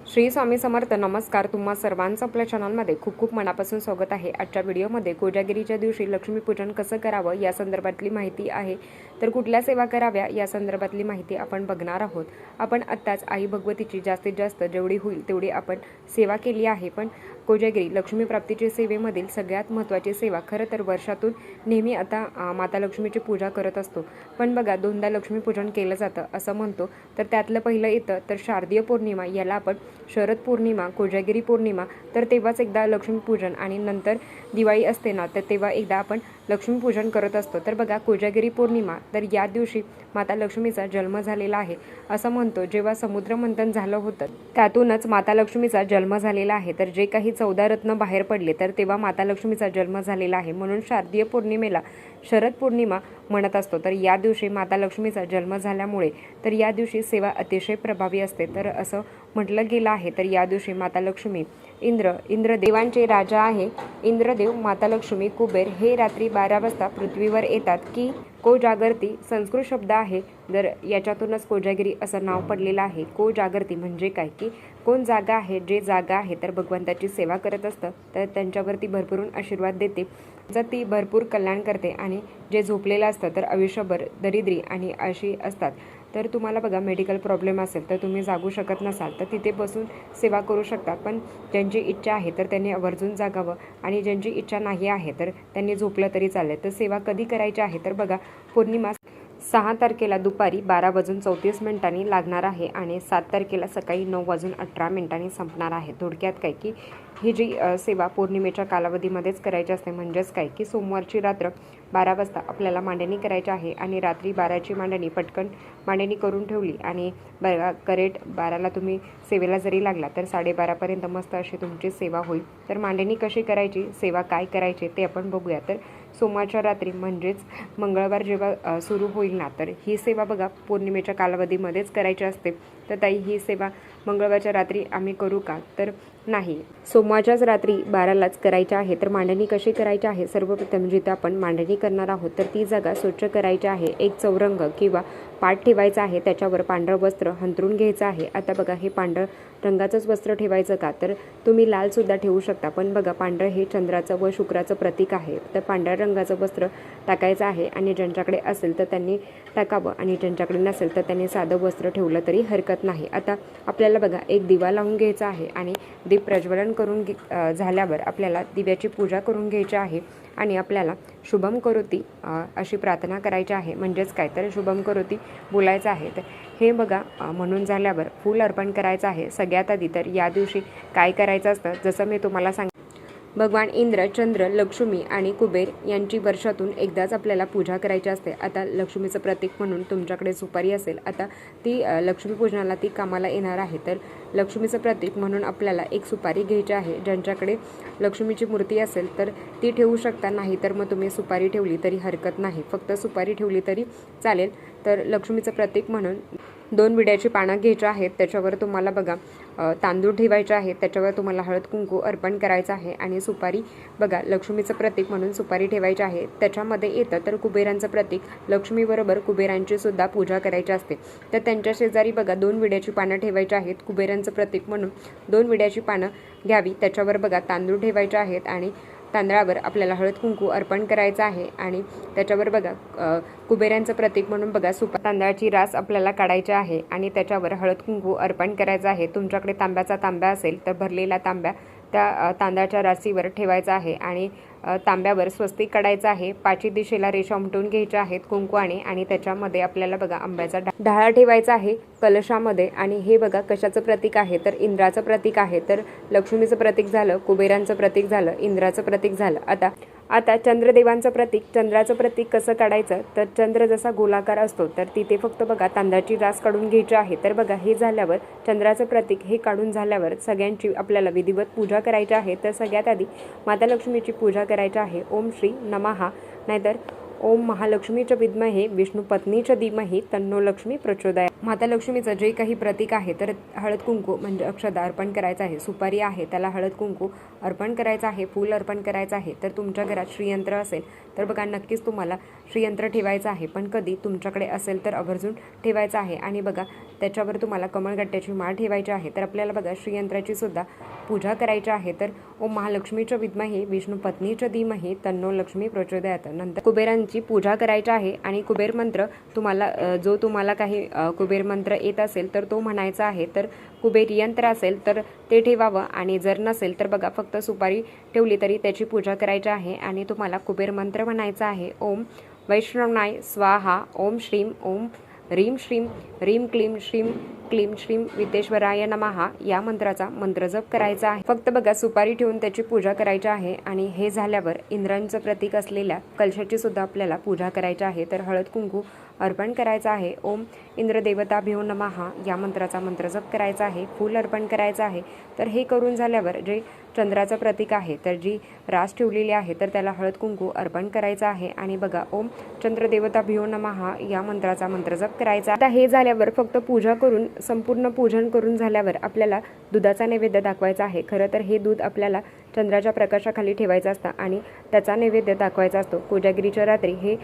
श्री स्वामी समर्थ. नमस्कार. तुम्हा सर्वांचं आपल्या चॅनलमध्ये खूप खूप मनापासून स्वागत आहे. आजच्या व्हिडिओमध्ये कोजागिरीच्या दिवशी लक्ष्मीपूजन कसं करावं या संदर्भातली माहिती आहे. तर कुठल्या सेवा कराव्या या संदर्भातली माहिती आपण बघणार आहोत. आपण आत्ताच आई भगवतीची जास्तीत जास्त जेवढी होईल तेवढी आपण सेवा केली आहे. पण कोजागिरी लक्ष्मी प्राप्तीची सेवेमधील सगळ्यात महत्त्वाची सेवा खरं तर वर्षातून नेहमी आता माता लक्ष्मीची पूजा करत असतो. पण बघा दोनदा लक्ष्मीपूजन केलं जातं असं म्हणतो. तर त्यातलं पहिलं येतं तर शारदीय पौर्णिमा, याला आपण शरद पौर्णिमा, कोजागिरी पौर्णिमा. तर तेव्हाच एकदा लक्ष्मीपूजन आणि नंतर दिवाळी असते ना, तर तेव्हा एकदा आपण लक्ष्मीपूजन करत असतो. तर बघा कोजागिरी पौर्णिमा, तर या दिवशी माता लक्ष्मीचा जन्म झालेला आहे असं म्हणतो. जेव्हा समुद्रमंथन झालं होतं त्यातूनच माता लक्ष्मीचा जन्म झालेला आहे. तर जे काही 14 रत्न बाहेर पडले तर तेव्हा माता लक्ष्मीचा जन्म झालेला आहे. म्हणून शारदीय पौर्णिमेला शरद पौर्णिमा म्हणत असतो. तर या दिवशी माता लक्ष्मीचा जन्म झाल्यामुळे तर या दिवशी सेवा अतिशय प्रभावी असते. तर असं म्हटलं गेलं आहे. तर या दिवशी माता लक्ष्मी, इंद्रदेवांचे राजा आहे इंद्रदेव, माता लक्ष्मी, कुबेर हे रात्री 12 वाजता पृथ्वीवर येतात. की कोजागर्ती संस्कृत शब्द आहे. जर याच्यातूनच कोजागिरी असं नाव पडलेलं आहे. कोजागर्ती म्हणजे काय, की कोण जागा आहे, जे जागा आहे तर भगवंताची सेवा करत असतं तर त्यांच्यावरती भरपूर आशीर्वाद देते, जर ती भरपूर कल्याण करते. आणि जे झोपलेलं असतं तर आयुष्यभर दरिद्री आणि अशी असतात. तर तुम्हाला बघा मेडिकल प्रॉब्लेम असेल तर तुम्ही जागू शकत नसाल तर तिथे बसून सेवा करू शकता. पण ज्यांची इच्छा आहे तर त्यांनी आवर्जून जागावं, आणि ज्यांची इच्छा नाही आहे तर त्यांनी झोपलं तरी चालेल. तर सेवा कधी करायची आहे तर बघा पौर्णिमा 6 तारखेला दुपारी 12:34 लागणार आहे आणि 7 तारखेला सकाळी 9:18 संपणार आहे. थोडक्यात काय, की ही जी सेवा पौर्णिमेच्या कालावधीमध्येच करायची असते. म्हणजेच काय, की सोमवारची रात्र 12 वाजता आपल्याला मांडणी करायची आहे आणि रात्री 12ची मांडणी पटकन मांडणी करून ठेवली आणि बघा करेक्ट 12ला तुम्ही सेवेला जरी लागला तर 12:30पर्यंत मस्त अशी तुमची सेवा होईल. तर मांडणी कशी करायची, सेवा काय करायची ते आपण बघूया. तर सोमवारच्या रात्री म्हणजेच मंगळवार जेव्हा सुरू होईल ना, तर ही सेवा बघा पौर्णिमेच्या कालावधीमध्येच करायची असते. तर ताई ही सेवा मंगळवारच्या रात्री आम्ही करू का, तर नाही, सोमवारच्याच रात्री 12लाच करायची आहे. तर मांडणी कशी करायची आहे, सर्वप्रथम जिथे आपण मांडणी करणार आहोत तर ती जागा स्वच्छ करायची आहे. एक चौरंग किंवा पाट ठेवायचा आहे, त्याच्यावर पांढरं वस्त्र हंतरून घ्यायचं आहे. आता बघा हे पांढरं रंगाचंच वस्त्र ठेवायचं का, तर तुम्ही लालसुद्धा ठेवू शकता. पण बघा पांढरं हे चंद्राचं व शुक्राचं प्रतीक आहे. तर पांढऱ्या रंगाचं वस्त्र टाकायचं आहे आणि ज्यांच्याकडे असेल तर त्यांनी टाकावं आणि ज्यांच्याकडे नसेल तर त्यांनी साधं वस्त्र ठेवलं तरी हरकत नाही. आता आपल्याला बघा एक दिवा लावून घ्यायचा आहे आणि दीप प्रज्वलन करून झाल्यावर आपल्याला दिव्याची पूजा करून घ्यायची आहे आणि आपल्याला शुभम करोती अशी प्रार्थना करायची आहे. म्हणजेच काय, तर शुभम करोती बोलायचं आहे. तर हे बघा म्हणून झाल्यावर फूल अर्पण करायचं आहे. सगळ्यात आधी तर या दिवशी काय करायचं असतं, जसं मी तुम्हाला भगवान इंद्र, चंद्र, लक्ष्मी आणि कुबेर यांची वर्षातून एकदाच आपल्याला पूजा करायची असते. आता लक्ष्मीचं प्रतीक म्हणून तुमच्याकडे सुपारी असेल, आता ती लक्ष्मीपूजनाला ती कामाला येणार आहे. तर लक्ष्मीचं प्रतीक म्हणून आपल्याला एक सुपारी घ्यायची आहे. ज्यांच्याकडे लक्ष्मीची मूर्ती असेल तर ती ठेवू शकता, नाही तर मग तुम्ही सुपारी ठेवली तरी हरकत नाही, फक्त सुपारी ठेवली तरी चालेल. तर लक्ष्मीचं प्रतीक म्हणून 2 विड्याची पानं घ्यायची आहेत. त्याच्यावर तुम्हाला बघा तांदूळ ठेवायचे आहेत. त्याच्यावर तुम्हाला हळद कुंकू अर्पण करायचं आहे आणि सुपारी बघा लक्ष्मीचं प्रतीक म्हणून सुपारी ठेवायची आहे. त्याच्यामध्ये येतं तर कुबेरांचं प्रतीक, लक्ष्मीबरोबर कुबेरांची सुद्धा पूजा करायची असते. तर त्यांच्या शेजारी बघा 2 विड्याची पानं ठेवायची आहेत. कुबेरांचं प्रतीक म्हणून 2 विड्याची पानं घ्यावी. त्याच्यावर बघा तांदूळ ठेवायचे आहेत आणि तांदळावर आपल्याला हळद कुंकू अर्पण करायचं आहे आणि त्याच्यावर बघा कुबेरांचं प्रतीक म्हणून बघा तांदळाची रास आपल्याला काढायची आहे आणि त्याच्यावर हळद कुंकू अर्पण करायचं आहे. तुमच्याकडे तांब्या असेल तर भरलेला तांब्या त्या तांदळाच्या राशीवर ठेवायचा आहे आणि तांब्यावर स्वस्तिक काढायचं आहे. 5 दिशेला रेषा उमटून घ्यायच्या आहेत कुंकवाने आणि त्याच्यामध्ये आपल्याला बघा आंब्याचा ढाळा ठेवायचा आहे कलशामध्ये. आणि हे बघा कशाचं प्रतीक आहे, तर इंद्राचं प्रतीक आहे. तर लक्ष्मीचं प्रतीक झालं, कुबेरांचं प्रतीक झालं, इंद्राचं प्रतीक झालं. आता चंद्रदेवांचं प्रतीक, चंद्राचं प्रतीक कसं काढायचं, तर चंद्र जसा गोलाकार असतो तर तिथे फक्त बघा तांदळाची रास काढून घ्यायची आहे. तर बघा हे झाल्यावर चंद्राचं प्रतीक हे काढून झाल्यावर सगळ्यांची आपल्याला विधिवत पूजा करायची आहे. तर सगळ्यात आधी माता लक्ष्मीची पूजा करायची आहे. ओम श्री नमः, नाहीतर ओम महालक्ष्मीच्या विद्महे विष्णू पत्नीच्या धीमहि तन्नो लक्ष्मी प्रचोदयात्. माता लक्ष्मीचं जे काही प्रतीक आहे तर हळद कुंकू म्हणजे अक्षता अर्पण करायचं आहे, सुपारी आहे त्याला हळद कुंकू अर्पण करायचं आहे, फूल अर्पण करायचं आहे। तर तुमच्या घरात श्रीयंत्र असेल तर बघा नक्कीच तुम्हाला श्रीयंत्र ठेवायचं आहे, पण कधी तुमच्याकडे असेल तर आवर्जून ठेवायचं आहे। आणि बघा त्याच्यावर तुम्हाला कमळगट्ट्याची माळ ठेवायची आहे। तर आपल्याला बघा श्रीयंत्राची सुद्धा पूजा करायची आहे। तर ओम महालक्ष्मीच्या विद्महे विष्णू पत्नीच्या धीमहि तन्नो लक्ष्मी प्रचोदयात। नंतर कुबेरांची पूजा करायची आहे आणि कुबेर मंत्र तुम्हाला काही कुबेर मंत्र येत असेल तर तो म्हणायचा आहे। तर कुबेर यंत्र असेल तर ते ठेवावं आणि जर नसेल तर बघा फक्त सुपारी ठेवली तरी त्याची पूजा करायची आहे। आणि तुम्हाला कुबेर मंत्र म्हणायचा आहे, ओम वैष्णवनाय स्वाहा, ओम श्रीम ओम ह्रीम श्रीम ह्रीम क्लीम श्रीम क्लीम श्रीम विद्येश्वराय नमः या मंत्राचा मंत्रजप करायचा आहे। फक्त बघा सुपारी ठेवून त्याची पूजा करायची आहे। आणि हे झाल्यावर इंद्रांचं प्रतीक असलेल्या कलशाची सुद्धा आपल्याला पूजा करायची आहे। तर हळद कुंकू अर्पण करायचं आहे। ओम इंद्रदेवताभ्यो नमः या मंत्राचा मंत्रजप करायचा आहे, फूल अर्पण करायचं आहे। तर हे करून झाल्यावर जे चंद्राचं प्रतीक आहे तर जी रास ठेवलेली आहे तर त्याला हळद कुंकू अर्पण करायचं आहे। आणि बघा ओम चंद्रदेवताभ्यो नमः या मंत्राचा मंत्रजप करायचा। आता हे झाल्यावर फक्त पूजा करून संपूर्ण पूजन करून झाल्यावर आपल्याला दुधाचा नैवेद्य दाखवायचा आहे। खरं तर हे दूध आपल्याला चंद्राच्या प्रकाशाखाली ठेवायचं असतं आणि त्याचा नैवेद्य दाखवायचा असतो। कोजागिरीच्या रात्री हे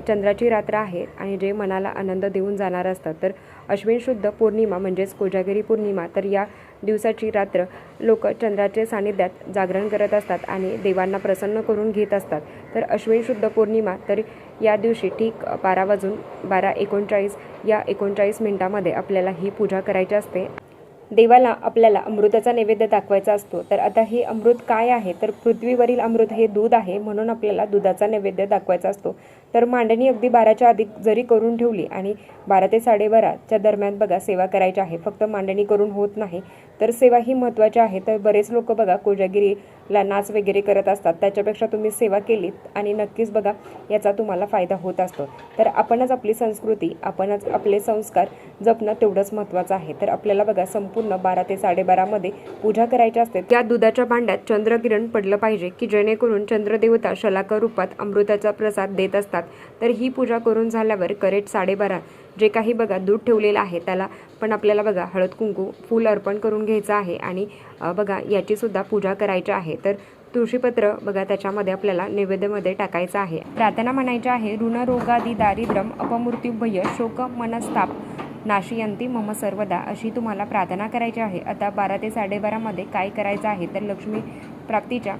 चंद्राची रात्र आहे आणि जे मनाला आनंद देऊन जाणार असतात। तर अश्विन शुद्ध पौर्णिमा म्हणजेच कोजागिरी पौर्णिमा, तर या दिवसाची रात्र लोक चंद्राचे सानिध्यात जागरण करत असतात आणि देवांना प्रसन्न करून घेत असतात। तर अश्विन शुद्ध पौर्णिमा, तर या दिवशी ठीक 12:39 या 39 मिनिटामध्ये आपल्याला ही पूजा करायची असते। देवाला आपल्याला अमृताचा नैवेद्य दाखवायचा असतो। तर आता हे अमृत काय आहे तर पृथ्वीवरील अमृत हे दूध आहे, म्हणून आपल्याला दुधाचा नैवेद्य दाखवायचा असतो। तर मांडणी अगदी 12च्या आधी जरी करून ठेवली आणि 12 ते 12:30च्या दरम्यान बघा सेवा करायची आहे। फक्त मांडणी करून होत नाही, तर सेवा ही महत्त्वाची आहे। तर बरेच लोक बघा कोजागिरीला नाच वगैरे करत असतात, त्याच्यापेक्षा तुम्ही सेवा केलीत आणि नक्कीच बघा याचा तुम्हाला फायदा होत असतो। तर आपणच आपली संस्कृती, आपणच आपले संस्कार जपणं तेवढंच महत्त्वाचं आहे। तर आपल्याला बघा संपूर्ण 12 ते 12:30मध्ये पूजा करायची असते। त्या दुधाच्या भांड्यात चंद्रकिरण पडलं पाहिजे की जेणेकरून चंद्रदेवता शलाका रूपात अमृताचा प्रसाद देत असतात। तर ही पूजा करून झाल्यावर करेक्ट 12:30 जे काही बघा दूध ठेवलेलं आहे त्याला पण आपल्याला बघा हळद कुंकू फूल अर्पण करून घ्यायचं आहे आणि बघा याची सुद्धा पूजा करायची आहे। तर तुळशीपत्र बघा त्याच्यामध्ये आपल्याला नैवेद्यामध्ये टाकायचं आहे। प्रार्थना म्हणायची आहे, ऋण रोगादी दारिद्र्यम अपमृत्युभय शोक मनस्ताप नाशियंती मम सर्वदा, अशी तुम्हाला प्रार्थना करायची आहे। आता 12 ते 12:30मध्ये काय करायचं आहे तर लक्ष्मी प्राप्तीच्या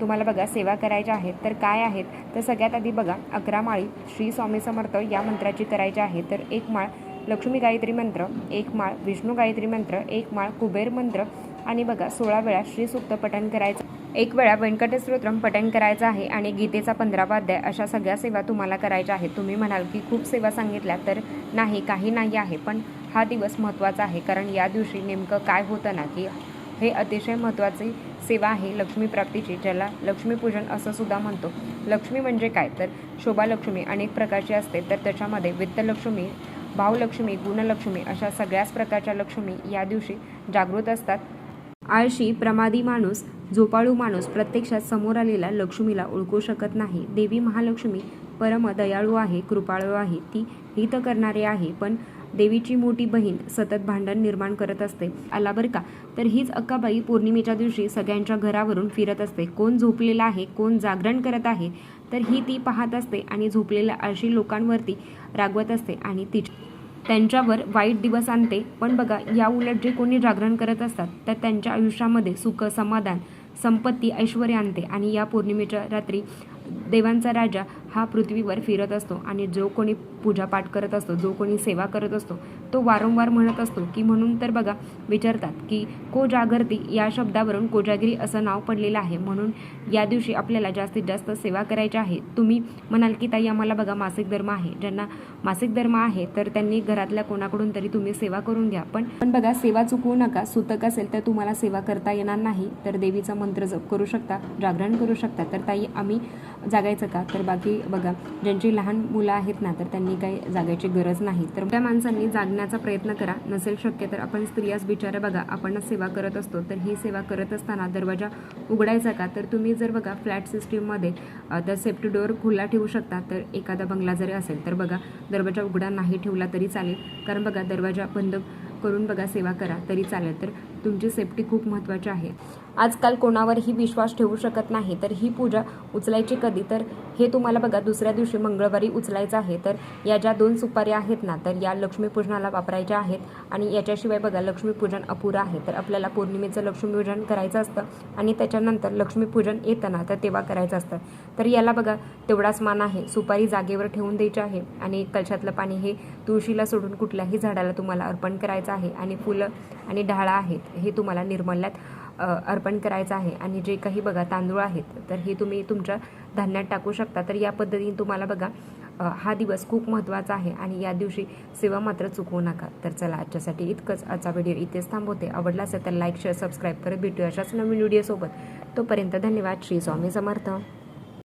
तुम्हाला बघा सेवा करायच्या आहेत। तर काय आहेत तर सगळ्यात आधी बघा 11 माळी श्री स्वामी समर्थ या मंत्राची करायची आहे। तर 1 माळ लक्ष्मी गायत्री मंत्र, 1 माळ विष्णू गायत्री मंत्र, 1 माळ कुबेर मंत्र आणि बघा 16 वेळा श्री सूक्त पठण करायचं, 1 वेळा व्यंकटस्तोत्रम पठण करायचं आहे आणि गीतेचा 15वा अध्याय, अशा सगळ्या सेवा तुम्हाला करायच्या आहेत। तुम्ही म्हणाल की खूप सेवा सांगितल्या, तर नाही, काही नाही आहे, पण हा दिवस महत्त्वाचा आहे। कारण या दिवशी नेमकं काय होतं ना की हे अतिशय महत्त्वाची सेवा आहे लक्ष्मी प्राप्तीची, ज्याला लक्ष्मीपूजन असं सुद्धा म्हणतो। लक्ष्मी म्हणजे काय तर शोभालक्ष्मी अनेक प्रकारची असते, तर त्याच्यामध्ये वित्तलक्ष्मी, भावलक्ष्मी, गुणलक्ष्मी अशा सगळ्याच प्रकारच्या लक्ष्मी या दिवशी जागृत असतात। आळशी प्रमादी माणूस, झोपाळू माणूस प्रत्यक्षात समोर आलेला लक्ष्मीला ओळखू शकत नाही। देवी महालक्ष्मी परम दयाळू आहे, कृपाळू आहे, ती हित करणारी आहे, पण देवीची मोठी बहीण सतत भांडण निर्माण करत असते। आला बरं का, तर हीच अक्काबाई पौर्णिमेच्या दिवशी सगळ्यांच्या घरावरून फिरत असते। कोण झोपलेला आहे, कोण जागरण करत आहे, तर ही ती पाहत असते आणि झोपलेल्या आळशी लोकांवरती रागवत असते आणि त्यांच्यावर वाईट दिवस आणते। पण बघा या उलट जे कोणी जागरण करत असतात तर त्यांच्या आयुष्यामध्ये सुख, समाधान, संपत्ती, ऐश्वर्य आणते। आणि या पौर्णिमेच्या रात्री देवांचा राजा हा पृथ्वीवर फिरत असतो आणि जो कोणी पूजापाठ करत असतो, जो कोणी सेवा करत असतो, तो वारंवार म्हणत असतो की, म्हणून तर बघा विचारतात की को जागरती या शब्दावरून कोजागिरी असं नाव पडलेलं आहे। म्हणून या दिवशी आपल्याला जास्तीत जास्त सेवा करायची आहे। तुम्ही म्हणाल की ताई आम्हाला बघा मासिक धर्म आहे, ज्यांना मासिक धर्म आहे तर त्यांनी घरातल्या कोणाकडून तरी तुम्ही सेवा करून घ्या, पण बघा सेवा चुकवू नका। सुतक असेल तर तुम्हाला सेवा करता येणार नाही, तर देवीचा मंत्र जप करू शकता, जागरण करू शकता। तर ताई आम्ही जागायचं का, तर बाकी बघा ज्यांची लहान मुलं आहेत ना तर त्यांनी काही जागायची गरज नाही, तर त्या माणसांनी जागण्याचा प्रयत्न करा. नसेल शक्य तर आपण स्त्रियाच बिचाऱ्या बघा आपणच सेवा करत असतो, तर ही सेवा करत असताना दरवाजा उघडायचा का, तर तुम्ही जर बघा फ्लॅट सिस्टीममध्ये तर सेफ्टी डोअर खुला ठेवू शकता. तर एखादा बंगला जरी असेल तर बघा दरवाजा उघडा नाही ठेवला तरी चालेल, कारण बघा दरवाजा बंद करून बघा सेवा करा तरी चालेल. तर तुमची सेफ्टी खूप महत्त्वाची आहे. आजकाल कोणावरही विश्वास ठेवू शकत नाही, तर ही पूजा उचलायची कधी, तर हे तुम्हाला बघा दुसऱ्या दिवशी मंगळवारी उचलायचं आहे. तर या ज्या 2 सुपाऱ्या आहेत ना तर या लक्ष्मीपूजनाला वापरायच्या आहेत. आणि याच्याशिवाय बघा लक्ष्मीपूजन अपुरं आहे, तर आपल्याला पौर्णिमेचं लक्ष्मीपूजन करायचं असतं आणि त्याच्यानंतर लक्ष्मीपूजन येतं ना तर तेव्हा करायचं असतं. तर याला बघा तेवढाच मान आहे. सुपारी जागेवर ठेवून द्यायची आहे आणि कलशातलं पाणी हे तुळशीला सोडून कुठल्याही झाडाला तुम्हाला अर्पण करायचं आहे. आणि फुलं आणि ढाळा आहेत हे तुम्हाला निर्मल्यात अर्पण करायचं आहे. आणि जे काही बघा तांदूळ आहेत तर हे तुम्ही तुमच्या धान्यात टाकू शकता. तर या पद्धतीने तुम्हाला बघा हा दिवस खूप महत्त्वाचा आहे आणि या दिवशी सेवा मात्र चुकवू नका. तर चला आजच्यासाठी इतकंच. आजचा व्हिडिओ इथेच थांबवते. आवडला असेल तर लाईक शेअर सबस्क्राईब करत भेटूया अशाच नवीन व्हिडिओसोबत. तोपर्यंत धन्यवाद. श्री स्वामी समर्थ.